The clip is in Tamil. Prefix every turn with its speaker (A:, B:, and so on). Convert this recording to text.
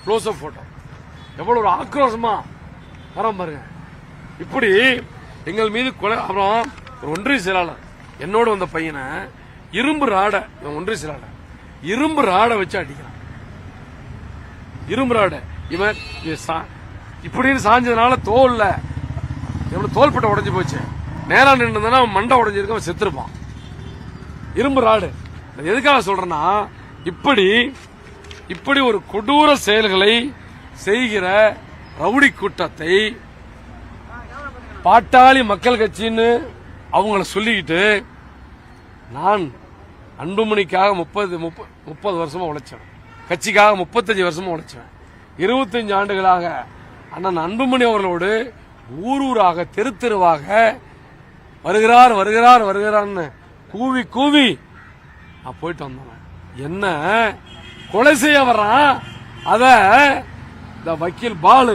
A: க்ளோஸ் அப் போட்டோ எவ்வளவு ஒரு ஆக்ரோஷமா வரோம் பாருங்க. இப்படி எங்கள் மீது கொலை. அப்புறம் ஒரு ஒன்றிய செயலாளர் என்னோட வந்த பையனை இரும்பு ராடை, ஒன்றிய செயலாளர் இரும்பு ராடை வச்சு அடிக்கிறான். இரும்பு ராடை இவன் இப்படின்னு சாஞ்சதுனால தோல்ல எவ்வளவு தோள்பட்டை உடைஞ்சு போச்சு. நேரா நின்றுனா அவன் மண்டை உடைஞ்சிருக்க, அவன் செத்துருப்பான். இரும்பு ராடு. எதுக்காக சொல்றேன்னா, இப்படி ஒரு கொடூர செயல்களை செய்கிற ரவுடி கூட்டத்தை பாட்டாளி மக்கள் கட்சின்னு அவங்கள சொல்லிக்கிட்டு, நான் அன்புமணிக்காக 30 வருஷமா உழைச்சேன், கட்சிக்காக 35 வருஷமா உழைச்சேன். 25 ஆண்டுகளாக அண்ணன் அன்புமணி அவர்களோடு ஊரூராக தெரு தெருவாக வருகிறார் வருகிறார் வருகிறார்னு கூவி கூவி நான் போயிட்டு வந்தவன். என்ன கொலை செய்ய வர்றான், அத இந்த வக்கீல் பாலு